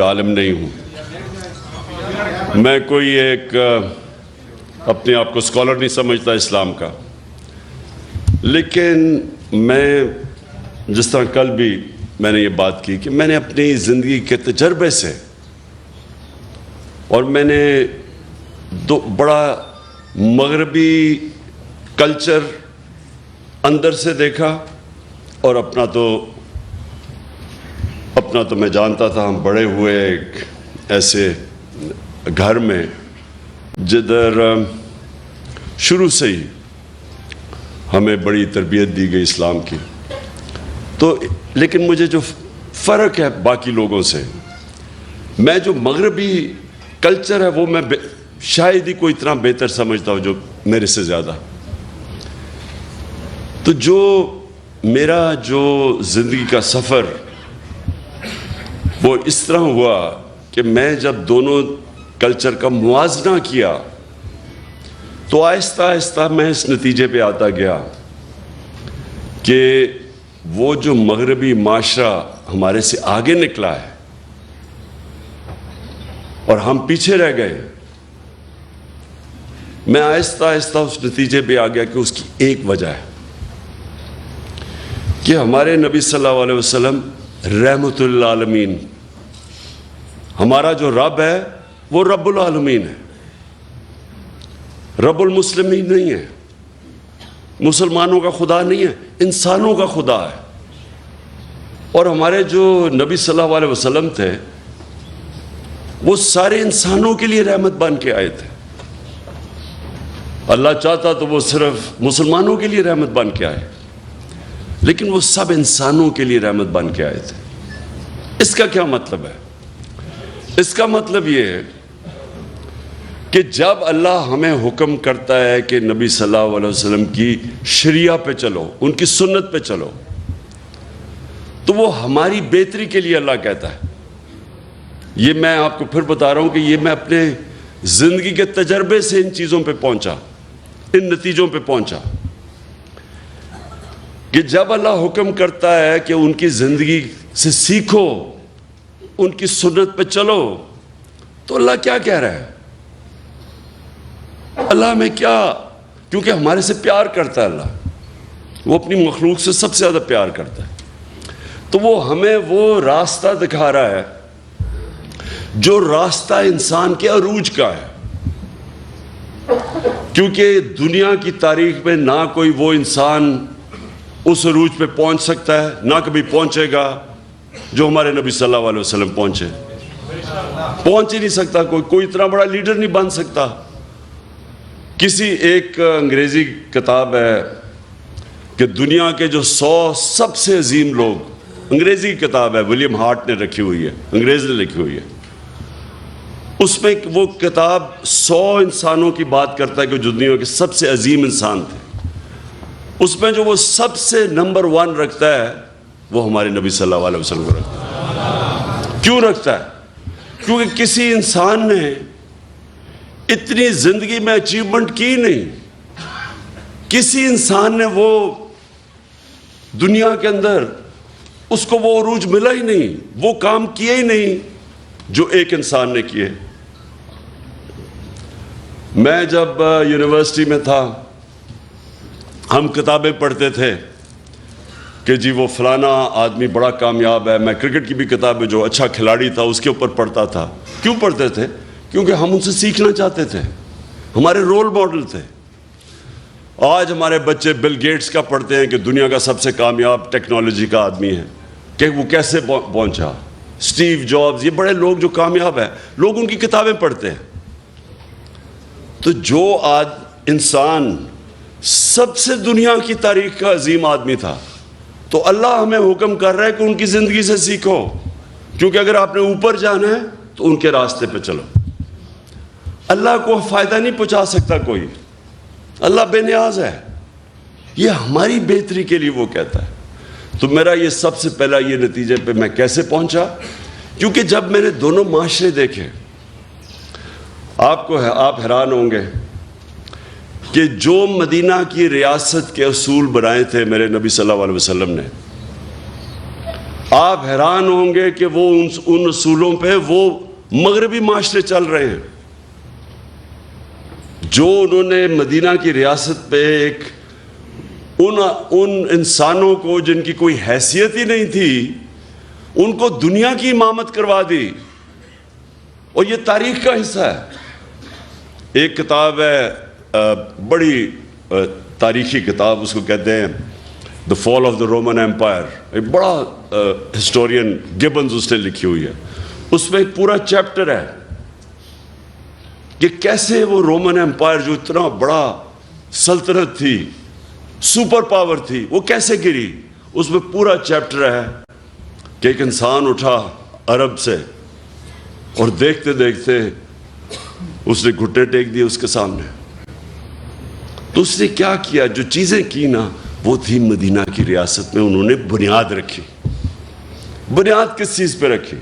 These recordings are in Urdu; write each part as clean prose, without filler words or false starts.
عالم نہیں ہوں. میں کوئی ایک اپنے آپ کو اسکالر نہیں سمجھتا اسلام کا، لیکن میں جس طرح کل بھی میں نے یہ بات کی کہ میں نے اپنی زندگی کے تجربے سے اور میں نے بڑا مغربی کلچر اندر سے دیکھا، اور اپنا تو میں جانتا تھا. ہم بڑے ہوئے ایک ایسے گھر میں جدھر شروع سے ہی ہمیں بڑی تربیت دی گئی اسلام کی. تو لیکن مجھے جو فرق ہے باقی لوگوں سے، میں جو مغربی کلچر ہے وہ میں شاید ہی کوئی اتنا بہتر سمجھتا ہوں جو میرے سے زیادہ. تو جو میرا جو زندگی کا سفر وہ اس طرح ہوا کہ میں جب دونوں کلچر کا موازنہ کیا تو آہستہ آہستہ میں اس نتیجے پہ آتا گیا کہ وہ جو مغربی معاشرہ ہمارے سے آگے نکلا ہے اور ہم پیچھے رہ گئے، میں آہستہ آہستہ اس نتیجے پہ آ گیا کہ اس کی ایک وجہ ہے کہ ہمارے نبی صلی اللہ علیہ وسلم رحمت للعالمین، ہمارا جو رب ہے وہ رب العالمین ہے، رب المسلمین نہیں ہے، مسلمانوں کا خدا نہیں ہے، انسانوں کا خدا ہے. اور ہمارے جو نبی صلی اللہ علیہ وسلم تھے وہ سارے انسانوں کے لیے رحمت بن کے آئے تھے. اللہ چاہتا تو وہ صرف مسلمانوں کے لیے رحمت بن کے آئے، لیکن وہ سب انسانوں کے لیے رحمت بن کے آئے تھے. اس کا کیا مطلب ہے؟ اس کا مطلب یہ ہے کہ جب اللہ ہمیں حکم کرتا ہے کہ نبی صلی اللہ علیہ وسلم کی شریعہ پہ چلو، ان کی سنت پہ چلو، تو وہ ہماری بہتری کے لیے اللہ کہتا ہے. یہ میں آپ کو پھر بتا رہا ہوں کہ یہ میں اپنے زندگی کے تجربے سے ان چیزوں پہ پہنچا، ان نتیجوں پہ پہنچا کہ جب اللہ حکم کرتا ہے کہ ان کی زندگی سے سیکھو، ان کی سنت پہ چلو، تو اللہ کیا کہہ رہا ہے؟ اللہ ہمیں کیا، کیونکہ ہمارے سے پیار کرتا ہے، اللہ وہ اپنی مخلوق سے سب سے زیادہ پیار کرتا ہے، تو وہ ہمیں وہ راستہ دکھا رہا ہے جو راستہ انسان کے عروج کا ہے. کیونکہ دنیا کی تاریخ میں نہ کوئی وہ انسان اس عروج پہ پہنچ سکتا ہے، نہ کبھی پہنچے گا جو ہمارے نبی صلی اللہ علیہ وسلم پہنچے. پہنچ ہی نہیں سکتا، کوئی اتنا بڑا لیڈر نہیں بن سکتا. کسی ایک انگریزی کتاب ہے کہ دنیا کے جو 100 سب سے عظیم لوگ، انگریزی کی کتاب ہے، ولیم ہارٹ نے رکھی ہوئی ہے، انگریز نے لکھی ہوئی ہے. اس میں وہ کتاب 100 انسانوں کی بات کرتا ہے کہ جو دنیا کے سب سے عظیم انسان تھے. اس میں جو وہ سب سے نمبر 1 رکھتا ہے وہ ہمارے نبی صلی اللہ علیہ وسلم کو رکھتا ہے. کیوں رکھتا ہے؟ کیونکہ کسی انسان نے اتنی زندگی میں اچیومنٹ کی نہیں، کسی انسان نے وہ دنیا کے اندر اس کو وہ عروج ملا ہی نہیں، وہ کام کیے ہی نہیں جو ایک انسان نے کیے. میں جب یونیورسٹی میں تھا ہم کتابیں پڑھتے تھے کہ جی وہ فلانا آدمی بڑا کامیاب ہے. میں کرکٹ کی بھی کتاب جو اچھا کھلاڑی تھا اس کے اوپر پڑھتا تھا. کیوں پڑھتے تھے؟ کیونکہ ہم ان سے سیکھنا چاہتے تھے، ہمارے رول ماڈل تھے. آج ہمارے بچے بل گیٹس کا پڑھتے ہیں کہ دنیا کا سب سے کامیاب ٹیکنالوجی کا آدمی ہے، کہ وہ کیسے پہنچا. اسٹیو جابز، یہ بڑے لوگ جو کامیاب ہیں، لوگ ان کی کتابیں پڑھتے ہیں. تو جو انسان سب سے دنیا کی تاریخ کا عظیم آدمی تھا، تو اللہ ہمیں حکم کر رہا ہے کہ ان کی زندگی سے سیکھو، کیونکہ اگر آپ نے اوپر جانا ہے تو ان کے راستے پہ چلو. اللہ کو فائدہ نہیں پہنچا سکتا کوئی، اللہ بے نیاز ہے. یہ ہماری بہتری کے لیے وہ کہتا ہے. تو میرا یہ سب سے پہلا یہ نتیجے پہ میں کیسے پہنچا؟ کیونکہ جب میں نے دونوں معاشرے دیکھے، آپ حیران ہوں گے کہ جو مدینہ کی ریاست کے اصول بنائے تھے میرے نبی صلی اللہ علیہ وسلم نے، آپ حیران ہوں گے کہ وہ ان اصولوں پہ وہ مغربی معاشرے چل رہے ہیں جو انہوں نے مدینہ کی ریاست پہ ایک ان انسانوں کو جن کی کوئی حیثیت ہی نہیں تھی ان کو دنیا کی امامت کروا دی. اور یہ تاریخ کا حصہ ہے. ایک کتاب ہے بڑی تاریخی کتاب, اس کو کہتے ہیں دا فال آف دا رومن ایمپائر. ایک بڑا ہسٹورین گبنز اس نے لکھی ہوئی ہے. اس میں ایک پورا چیپٹر ہے کہ کیسے وہ رومن ایمپائر جو اتنا بڑا سلطنت تھی, سپر پاور تھی, وہ کیسے گری. اس میں پورا چیپٹر ہے کہ ایک انسان اٹھا عرب سے اور دیکھتے دیکھتے اس نے گھٹنے ٹیک دیے اس کے سامنے. تو اس نے کیا کیا, جو چیزیں کی نا وہ تھی مدینہ کی ریاست میں انہوں نے بنیاد رکھی. بنیاد کس چیز پہ رکھی؟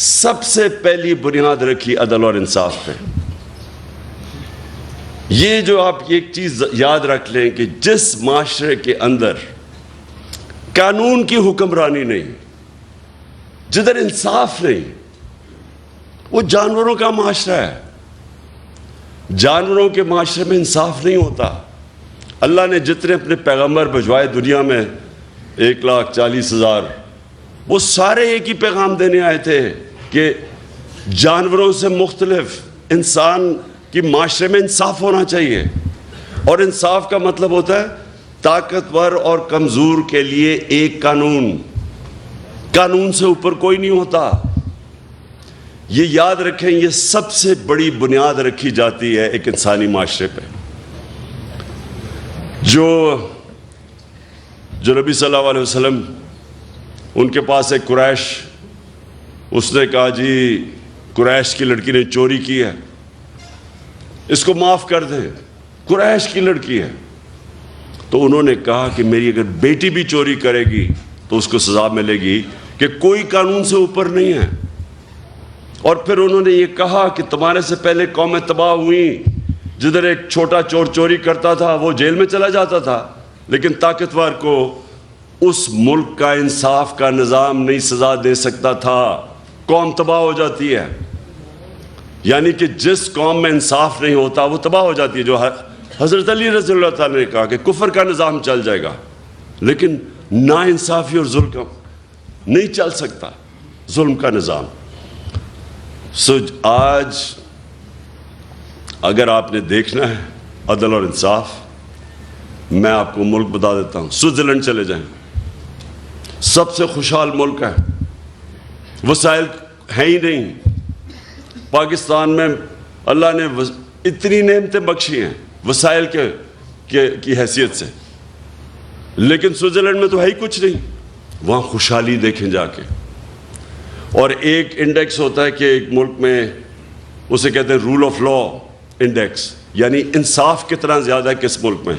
سب سے پہلی بنیاد رکھی عدل اور انصاف پہ. یہ جو آپ ایک چیز یاد رکھ لیں کہ جس معاشرے کے اندر قانون کی حکمرانی نہیں, جدھر انصاف نہیں, وہ جانوروں کا معاشرہ ہے. جانوروں کے معاشرے میں انصاف نہیں ہوتا. اللہ نے جتنے اپنے پیغمبر بھجوائے دنیا میں 1,40,000, وہ سارے ایک ہی پیغام دینے آئے تھے کہ جانوروں سے مختلف انسان کی معاشرے میں انصاف ہونا چاہیے. اور انصاف کا مطلب ہوتا ہے طاقتور اور کمزور کے لیے ایک قانون, قانون سے اوپر کوئی نہیں ہوتا. یہ یاد رکھیں, یہ سب سے بڑی بنیاد رکھی جاتی ہے ایک انسانی معاشرے پہ. جو نبی صلی اللہ علیہ وسلم, ان کے پاس ایک قریش, اس نے کہا جی قریش کی لڑکی نے چوری کی ہے, اس کو معاف کر دیں, قریش کی لڑکی ہے. تو انہوں نے کہا کہ میری اگر بیٹی بھی چوری کرے گی تو اس کو سزا ملے گی کہ کوئی قانون سے اوپر نہیں ہے. اور پھر انہوں نے یہ کہا کہ تمہارے سے پہلے قومیں تباہ ہوئیں جدھر ایک چھوٹا چور چوری کرتا تھا وہ جیل میں چلا جاتا تھا, لیکن طاقتور کو اس ملک کا انصاف کا نظام نہیں سزا دے سکتا تھا, قوم تباہ ہو جاتی ہے. یعنی کہ جس قوم میں انصاف نہیں ہوتا وہ تباہ ہو جاتی ہے. جو حضرت علی رضی اللہ تعالیٰ نے کہا کہ کفر کا نظام چل جائے گا لیکن نا انصافی اور ظلم نہیں چل سکتا, ظلم کا نظام. آج اگر آپ نے دیکھنا ہے عدل اور انصاف, میں آپ کو ملک بتا دیتا ہوں. سوئٹزرلینڈ چلے جائیں, سب سے خوشحال ملک ہے, وسائل ہیں ہی نہیں. پاکستان میں اللہ نے اتنی نعمتیں بخشی ہیں وسائل کی حیثیت سے, لیکن سوئٹزرلینڈ میں تو ہے ہی کچھ نہیں. وہاں خوشحالی دیکھیں جا کے. اور ایک انڈیکس ہوتا ہے کہ ایک ملک میں, اسے کہتے ہیں رول آف لا انڈیکس, یعنی انصاف کتنا زیادہ ہے کس ملک میں.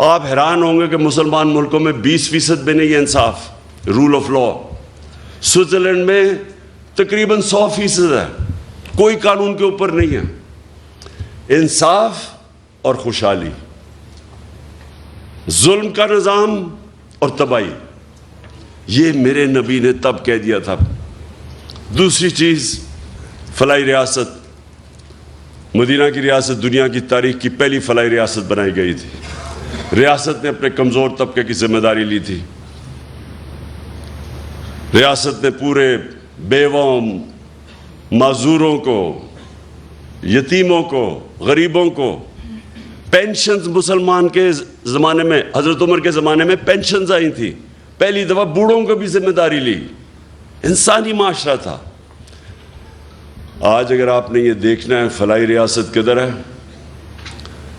آپ حیران ہوں گے کہ مسلمان ملکوں میں 20% بھی نہیں ہے انصاف, رول آف لا. سوئٹزرلینڈ میں تقریباً 100% ہے, کوئی قانون کے اوپر نہیں ہے. انصاف اور خوشحالی, ظلم کا نظام اور تباہی, یہ میرے نبی نے تب کہہ دیا تھا. دوسری چیز, فلاحی ریاست. مدینہ کی ریاست دنیا کی تاریخ کی پہلی فلاحی ریاست بنائی گئی تھی. ریاست نے اپنے کمزور طبقے کی ذمہ داری لی تھی. ریاست نے پورے بیواؤں, معذوروں کو, یتیموں کو, غریبوں کو پینشنز, مسلمان کے زمانے میں, حضرت عمر کے زمانے میں پینشنز آئی تھی, پہلی دفعہ بوڑھوں کو بھی ذمہ داری لی. انسانی معاشرہ تھا. آج اگر آپ نے یہ دیکھنا ہے فلاحی ریاست کدھر ہے,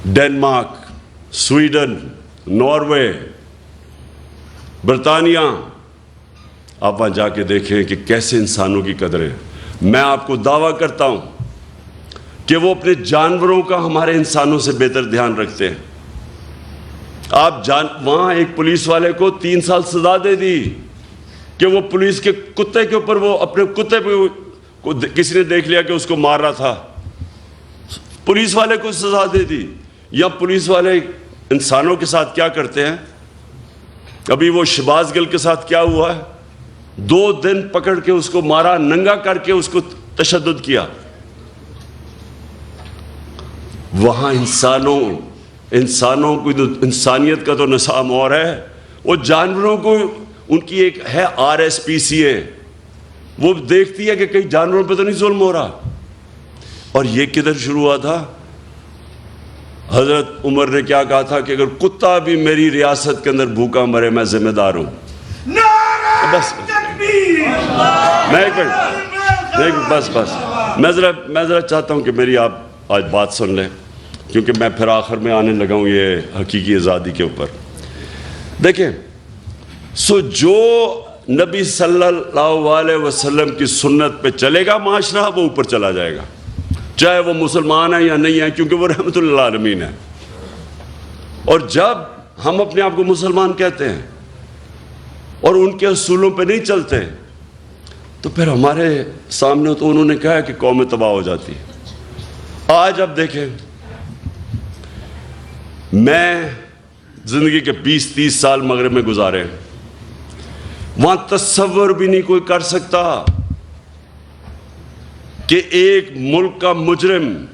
ڈنمارک, سویڈن, ناروے, برطانیہ, آپ وہاں جا کے دیکھیں کہ کیسے انسانوں کی قدر ہے. میں آپ کو دعویٰ کرتا ہوں کہ وہ اپنے جانوروں کا ہمارے انسانوں سے بہتر دھیان رکھتے ہیں. آپ وہاں ایک پولیس والے کو 3 سال سزا دے دی کہ وہ پولیس کے کتے کے اوپر, وہ اپنے کتے پہ کسی نے دیکھ لیا کہ اس کو مار رہا تھا, پولیس والے کو سزا دے دی. یا پولیس والے انسانوں کے ساتھ کیا کرتے ہیں, ابھی وہ شہباز گل کے ساتھ کیا ہوا ہے, 2 دن پکڑ کے اس کو مارا، ننگا کر کے اس کو تشدد کیا. وہاں انسانوں کو انسانیت کا تو نظام اور ہے، وہ جانوروں کو ان کی ایک ہے RSPCA، وہ دیکھتی ہے کہ کئی جانوروں پہ تو نہیں ظلم ہو رہا. اور یہ کدھر شروع ہوا تھا؟ حضرت عمر نے کیا کہا تھا کہ اگر کتا بھی میری ریاست کے اندر بھوکا مرے میں ذمہ دار ہوں. بس میں ذرا چاہتا ہوں کہ میری آپ آج بات سن لیں، کیونکہ میں پھر آخر میں آنے لگا ہوں یہ حقیقی آزادی کے اوپر. دیکھیں، جو نبی صلی اللہ علیہ وسلم کی سنت پہ چلے گا معاشرہ، وہ اوپر چلا جائے گا، چاہے وہ مسلمان ہیں یا نہیں ہیں، کیونکہ وہ رحمت للعالمین ہے. اور جب ہم اپنے آپ کو مسلمان کہتے ہیں اور ان کے اصولوں پہ نہیں چلتے، تو پھر ہمارے سامنے تو انہوں نے کہا کہ قومیں تباہ ہو جاتی ہیں. آج اب دیکھیں، میں زندگی کے 20-30 سال مغرب میں گزارے ہیں، وہاں تصور بھی نہیں کوئی کر سکتا کہ ایک ملک کا مجرم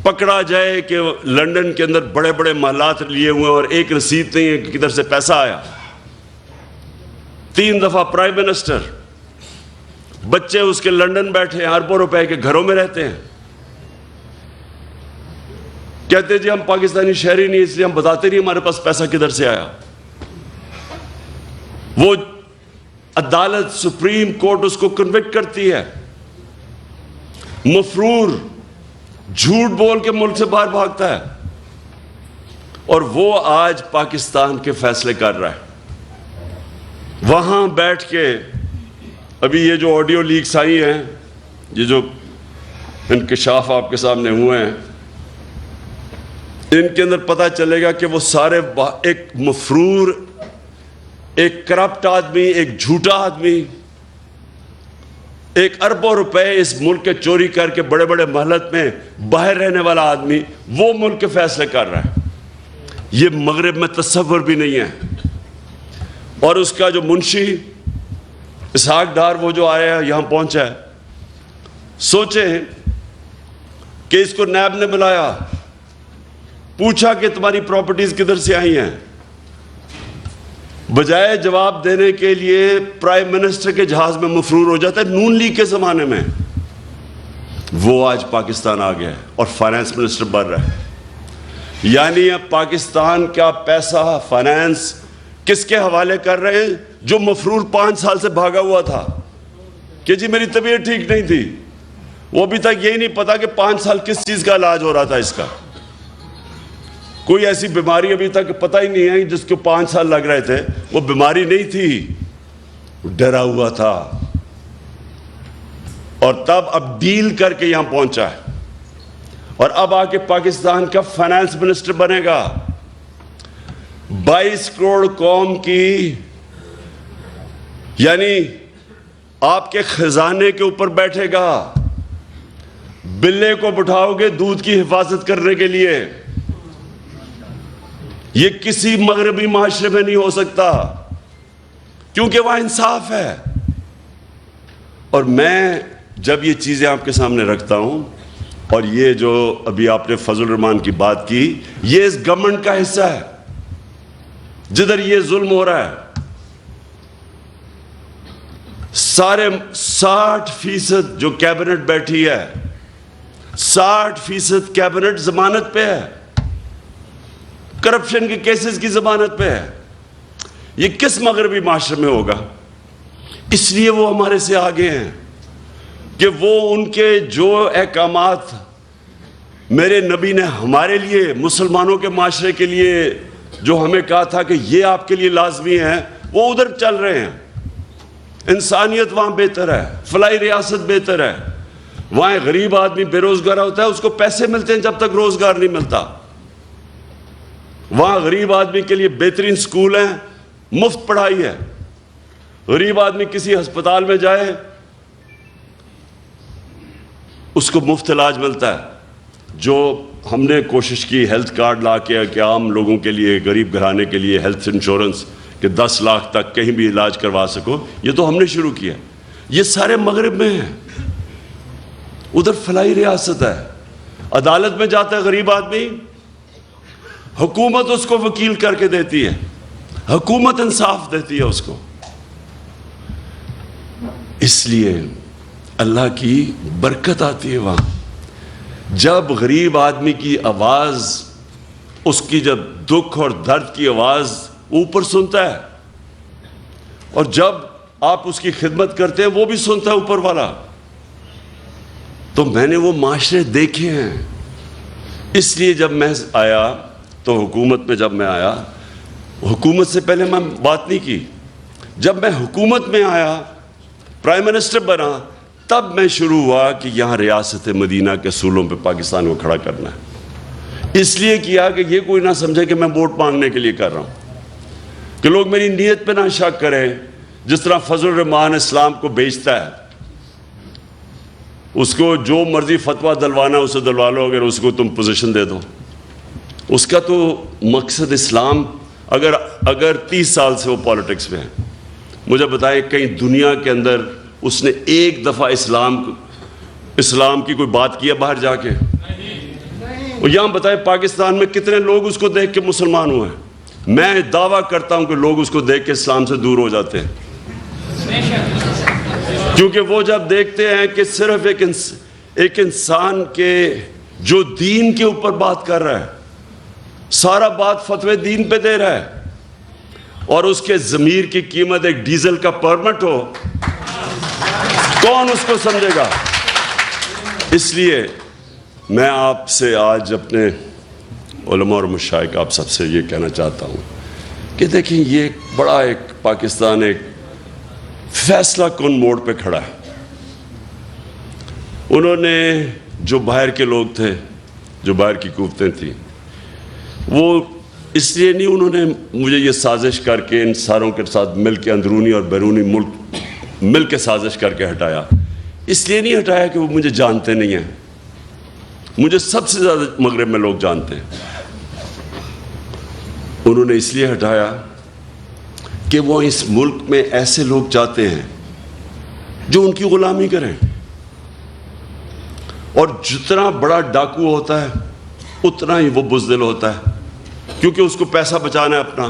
پکڑا جائے کہ لندن کے اندر بڑے بڑے محلات لیے ہوئے اور ایک رسید نہیں ہے کہ کدھر سے پیسہ آیا. 3 دفعہ پرائم منسٹر، بچے اس کے لندن بیٹھے ہیں، اربوں روپے کے گھروں میں رہتے ہیں، کہتے جی ہم پاکستانی شہری نہیں، اس لیے ہم بتاتے نہیں ہمارے پاس پیسہ کدھر سے آیا. وہ عدالت سپریم کورٹ اس کو کنوکٹ کرتی ہے، مفرور جھوٹ بول کے ملک سے باہر بھاگتا ہے، اور وہ آج پاکستان کے فیصلے کر رہا ہے. وہاں بیٹھ کے ابھی یہ جو آڈیو لیکس آئی ہیں، یہ جو انکشاف آپ کے سامنے ہوئے ہیں، ان کے اندر پتہ چلے گا کہ وہ سارے ایک مفرور، ایک کرپٹ آدمی، ایک جھوٹا آدمی، ایک اربوں روپے اس ملک کے چوری کر کے بڑے بڑے محلت میں باہر رہنے والا آدمی، وہ ملک کے فیصلے کر رہا ہے. یہ مغرب میں تصور بھی نہیں ہے. اور اس کا جو منشی اسحاق ڈار، وہ جو آیا ہے یہاں پہنچا ہے، سوچیں کہ اس کو نیب نے بلایا، پوچھا کہ تمہاری پراپرٹیز کدھر سے آئی ہیں، بجائے جواب دینے کے لیے پرائم منسٹر کے جہاز میں مفرور ہو جاتا ہے. نون لیگ کے زمانے میں وہ آج پاکستان آ گیا ہے اور فائنانس منسٹر بن رہا ہے. یعنی اب پاکستان کا پیسہ، فائنانس کس کے حوالے کر رہے ہیں؟ جو مفرور 5 سال سے بھاگا ہوا تھا کہ جی میری طبیعت ٹھیک نہیں تھی، وہ ابھی تک یہی نہیں پتا کہ 5 سال کس چیز کا علاج ہو رہا تھا. اس کا کوئی ایسی بیماری ابھی تک پتہ ہی نہیں ہے جس کو 5 سال لگ رہے تھے. وہ بیماری نہیں تھی، ڈرا ہوا تھا، اور تب اب ڈیل کر کے یہاں پہنچا ہے، اور اب آ کے پاکستان کا فائنانس منسٹر بنے گا. 22 کروڑ قوم کی، یعنی آپ کے خزانے کے اوپر بیٹھے گا. بلے کو بٹھاؤ گے دودھ کی حفاظت کرنے کے لیے. یہ کسی مغربی معاشرے میں نہیں ہو سکتا، کیونکہ وہاں انصاف ہے. اور میں جب یہ چیزیں آپ کے سامنے رکھتا ہوں، اور یہ جو ابھی آپ نے فضل الرحمان کی بات کی، یہ اس گورنمنٹ کا حصہ ہے جدھر یہ ظلم ہو رہا ہے. سارے 60% جو کیبنٹ بیٹھی ہے، 60% کیبنٹ ضمانت پہ ہے، کرپشن کے کیسز کی ضمانت پہ ہے. یہ کس مغربی معاشرے میں ہوگا؟ اس لیے وہ ہمارے سے آگے ہیں کہ وہ ان کے جو احکامات میرے نبی نے ہمارے لیے، مسلمانوں کے معاشرے کے لیے جو ہمیں کہا تھا کہ یہ آپ کے لیے لازمی ہیں، وہ ادھر چل رہے ہیں. انسانیت وہاں بہتر ہے، فلاحی ریاست بہتر ہے. وہاں غریب آدمی بے روزگار ہوتا ہے، اس کو پیسے ملتے ہیں جب تک روزگار نہیں ملتا. وہاں غریب آدمی کے لیے بہترین سکول ہیں، مفت پڑھائی ہے. غریب آدمی کسی ہسپتال میں جائے، اس کو مفت علاج ملتا ہے. جو ہم نے کوشش کی ہیلتھ کارڈ لا کے کہ عام لوگوں کے لیے، غریب گھرانے کے لیے ہیلتھ انشورنس، کہ 10 لاکھ تک کہیں بھی علاج کروا سکو. یہ تو ہم نے شروع کیا. یہ سارے مغرب میں ہیں. ادھر فلاحی ریاست ہے. عدالت میں جاتا ہے غریب آدمی, حکومت اس کو وکیل کر کے دیتی ہے, حکومت انصاف دیتی ہے اس کو. اس لیے اللہ کی برکت آتی ہے وہاں. جب غریب آدمی کی آواز, اس کی جب دکھ اور درد کی آواز اوپر سنتا ہے, اور جب آپ اس کی خدمت کرتے ہیں وہ بھی سنتا ہے اوپر والا. تو میں نے وہ معاشرے دیکھے ہیں. اس لیے جب میں آیا تو حکومت میں جب میں آیا, حکومت سے پہلے میں بات نہیں کی. جب میں حکومت میں آیا, پرائم منسٹر بنا, تب میں شروع ہوا کہ یہاں ریاست مدینہ کے اصولوں پہ پاکستان کو کھڑا کرنا ہے. اس لیے کیا کہ یہ کوئی نہ سمجھے کہ میں ووٹ مانگنے کے لیے کر رہا ہوں, کہ لوگ میری نیت پہ نہ شک کریں. جس طرح فضل الرحمان اسلام کو بیچتا ہے, اس کو جو مرضی فتویٰ دلوانا اسے دلوا لو, اگر اس کو تم پوزیشن دے دو. اس کا تو مقصد اسلام, اگر 30 سال سے وہ پالیٹکس میں ہے, مجھے بتائیں کہیں دنیا کے اندر اس نے ایک دفعہ اسلام کی کوئی بات کیا باہر جا کے؟ اور یہاں بتائیں پاکستان میں کتنے لوگ اس کو دیکھ کے مسلمان ہوئے ہیں؟ میں دعویٰ کرتا ہوں کہ لوگ اس کو دیکھ کے اسلام سے دور ہو جاتے ہیں. کیونکہ وہ جب دیکھتے ہیں کہ صرف ایک انسان کے جو دین کے اوپر بات کر رہا ہے, سارا بات فتوے دین پہ دے رہا ہے, اور اس کے ضمیر کی قیمت ایک ڈیزل کا پرمٹ ہو, کون اس کو سمجھے گا؟ اس لیے میں آپ سے آج اپنے علماء اور مشائخ آپ سب سے یہ کہنا چاہتا ہوں کہ دیکھیں یہ ایک پاکستان ایک فیصلہ کن موڑ پہ کھڑا ہے. انہوں نے جو باہر کے لوگ تھے, جو باہر کی قوتیں تھیں, وہ اس لیے نہیں انہوں نے مجھے یہ سازش کر کے ان ساروں کے ساتھ مل کے اندرونی اور بیرونی ملک مل کے سازش کر کے ہٹایا. اس لیے نہیں ہٹایا کہ وہ مجھے جانتے نہیں ہیں. مجھے سب سے زیادہ مغرب میں لوگ جانتے ہیں. انہوں نے اس لیے ہٹایا کہ وہ اس ملک میں ایسے لوگ چاہتے ہیں جو ان کی غلامی کریں. اور جتنا بڑا ڈاکو ہوتا ہے اتنا ہی وہ بزدل ہوتا ہے, کیونکہ اس کو پیسہ بچانا ہے اپنا.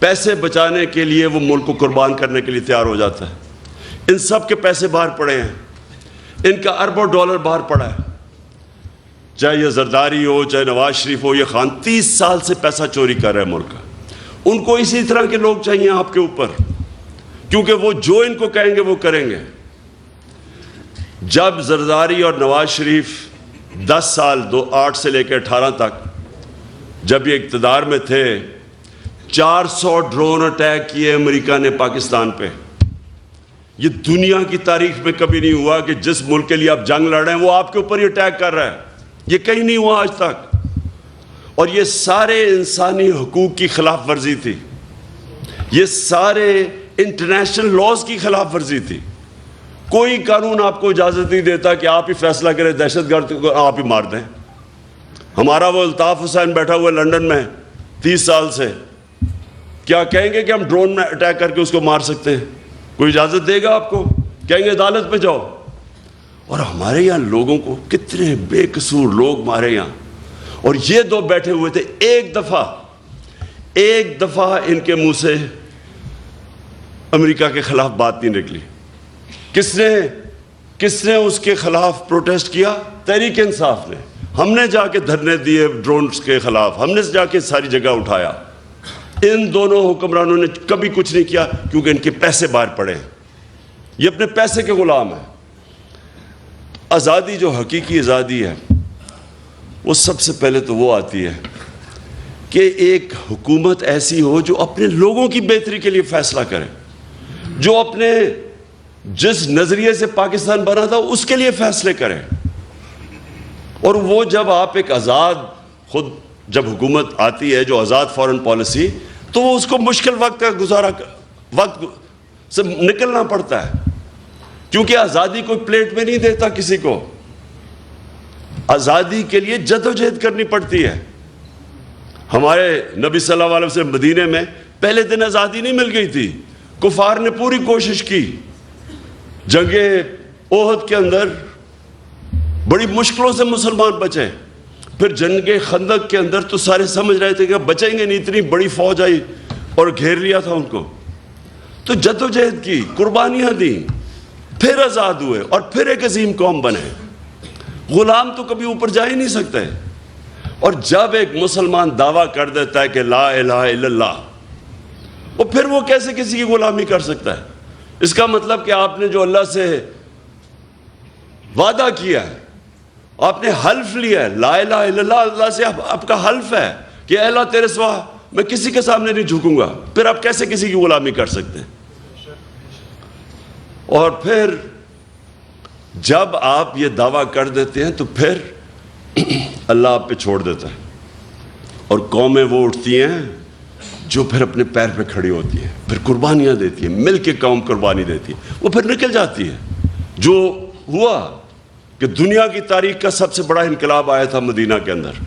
پیسے بچانے کے لیے وہ ملک کو قربان کرنے کے لیے تیار ہو جاتا ہے. ان سب کے پیسے باہر پڑے ہیں, ان کا اربوں ڈالر باہر پڑا ہے. چاہے یہ زرداری ہو, چاہے نواز شریف ہو, یہ خان 30 سال سے پیسہ چوری کر رہے ہیں ملک کا. ان کو اسی طرح کے لوگ چاہیے آپ کے اوپر, کیونکہ وہ جو ان کو کہیں گے وہ کریں گے. جب زرداری اور نواز شریف 10 سال 8 سے لے کے 18 تک جب یہ اقتدار میں تھے, 400 ڈرون اٹیک کیے امریکہ نے پاکستان پہ. یہ دنیا کی تاریخ میں کبھی نہیں ہوا کہ جس ملک کے لیے آپ جنگ لڑ رہے ہیں وہ آپ کے اوپر ہی اٹیک کر رہا ہے. یہ کہیں نہیں ہوا آج تک. اور یہ سارے انسانی حقوق کی خلاف ورزی تھی, یہ سارے انٹرنیشنل لاز کی خلاف ورزی تھی. کوئی قانون آپ کو اجازت نہیں دیتا کہ آپ ہی فیصلہ کریں دہشت گرد کو آپ ہی مار دیں. ہمارا وہ الطاف حسین بیٹھا ہوا ہے لنڈن میں 30 سال سے, کیا کہیں گے کہ ہم ڈرون میں اٹیک کر کے اس کو مار سکتے ہیں؟ کوئی اجازت دے گا آپ کو؟ کہیں گے عدالت میں جاؤ. اور ہمارے یہاں لوگوں کو کتنے بے قصور لوگ مارے یہاں. اور یہ دو بیٹھے ہوئے تھے, ایک دفعہ ان کے منہ سے امریکہ کے خلاف بات نہیں نکلی. کس نے اس کے خلاف پروٹیسٹ کیا؟ تحریک انصاف نے. ہم نے جا کے دھرنے دیے ڈرونز کے خلاف, ہم نے جا کے ساری جگہ اٹھایا. ان دونوں حکمرانوں نے کبھی کچھ نہیں کیا, کیونکہ ان کے پیسے باہر پڑے ہیں. یہ اپنے پیسے کے غلام ہیں. آزادی جو حقیقی آزادی ہے وہ سب سے پہلے تو وہ آتی ہے کہ ایک حکومت ایسی ہو جو اپنے لوگوں کی بہتری کے لیے فیصلہ کرے, جو اپنے جس نظریے سے پاکستان بنا تھا اس کے لیے فیصلے کرے. اور وہ جب آپ ایک آزاد خود جب حکومت آتی ہے جو آزاد فارن پالیسی, تو وہ اس کو مشکل وقت سے نکلنا پڑتا ہے, کیونکہ آزادی کوئی پلیٹ میں نہیں دیتا کسی کو. آزادی کے لیے جدوجہد کرنی پڑتی ہے. ہمارے نبی صلی اللہ علیہ وسلم مدینے میں پہلے دن آزادی نہیں مل گئی تھی، کفار نے پوری کوشش کی. جنگ احد کے اندر بڑی مشکلوں سے مسلمان بچے. پھر جنگ خندق کے اندر تو سارے سمجھ رہے تھے کہ بچیں گے نہیں، اتنی بڑی فوج آئی اور گھیر لیا تھا ان کو. تو جدوجہد کی، قربانیاں دیں، پھر آزاد ہوئے اور پھر ایک عظیم قوم بنے. غلام تو کبھی اوپر جا ہی نہیں سکتے. اور جب ایک مسلمان دعویٰ کر دیتا ہے کہ لا الہ الا اللہ، اور پھر وہ کیسے کسی کی غلامی کر سکتا ہے؟ اس کا مطلب کہ آپ نے جو اللہ سے وعدہ کیا ہے، آپ نے حلف لیا ہے، لا الہ الا اللہ، اللہ سے آپ کا حلف ہے کہ اے اللہ تیرے سوا میں کسی کے سامنے نہیں جھکوں گا، پھر آپ کیسے کسی کی غلامی کر سکتے ہیں؟ اور پھر جب آپ یہ دعویٰ کر دیتے ہیں تو پھر اللہ آپ پہ چھوڑ دیتا ہے، اور قومیں وہ اٹھتی ہیں جو پھر اپنے پیر پہ کھڑی ہوتی ہیں، پھر قربانیاں دیتی ہیں، مل کے قوم قربانی دیتی ہے، وہ پھر نکل جاتی ہے. جو ہوا کہ دنیا کی تاریخ کا سب سے بڑا انقلاب آیا تھا مدینہ کے اندر.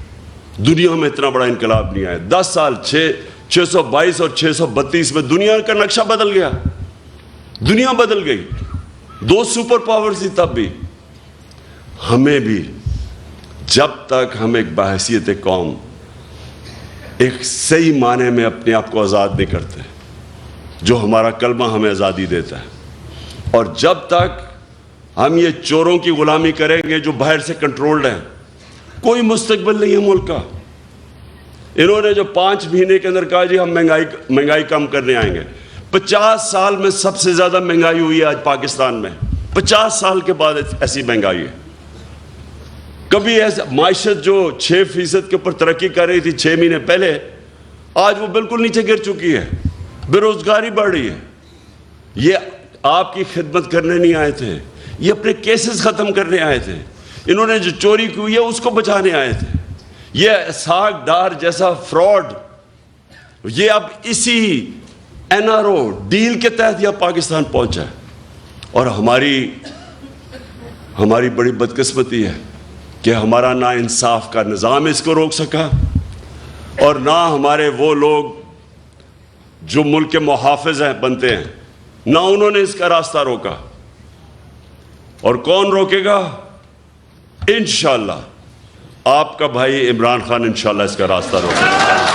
دنیا میں اتنا بڑا انقلاب نہیں آیا. 10 سال 622 اور 632 میں دنیا کا نقشہ بدل گیا، دنیا بدل گئی. 2 سپر پاورز تھی تب بھی. ہمیں بھی جب تک ہم ایک بحیثیت قوم ایک صحیح معنی میں اپنے آپ کو آزاد نہیں کرتے، جو ہمارا کلمہ ہمیں آزادی دیتا ہے، اور جب تک ہم یہ چوروں کی غلامی کریں گے جو باہر سے کنٹرولڈ ہیں، کوئی مستقبل نہیں ہے ملک کا. انہوں نے جو 5 مہینے کے اندر کہا جی ہم مہنگائی کم کرنے آئیں گے. 50 سال میں سب سے زیادہ مہنگائی ہوئی ہے آج پاکستان میں. 50 سال کے بعد ایسی مہنگائی ہے. کبھی ایسا معیشت جو 6% کے اوپر ترقی کر رہی تھی 6 مہینے پہلے، آج وہ بالکل نیچے گر چکی ہے. بے روزگاری بڑھ رہی ہے. یہ آپ کی خدمت کرنے نہیں آئے تھے، یہ اپنے کیسز ختم کرنے آئے تھے. انہوں نے جو چوری کی ہے اس کو بچانے آئے تھے. یہ اسحاق ڈار جیسا فراڈ، یہ اب اسی NRO ڈیل کے تحت یہ پاکستان پہنچا ہے. اور ہماری بڑی بدقسمتی ہے کہ ہمارا نا انصاف کا نظام اس کو روک سکا، اور نہ ہمارے وہ لوگ جو ملک کے محافظ ہیں بنتے ہیں، نہ انہوں نے اس کا راستہ روکا. اور کون روکے گا؟ انشاءاللہ آپ کا بھائی عمران خان انشاءاللہ اس کا راستہ روکے گا.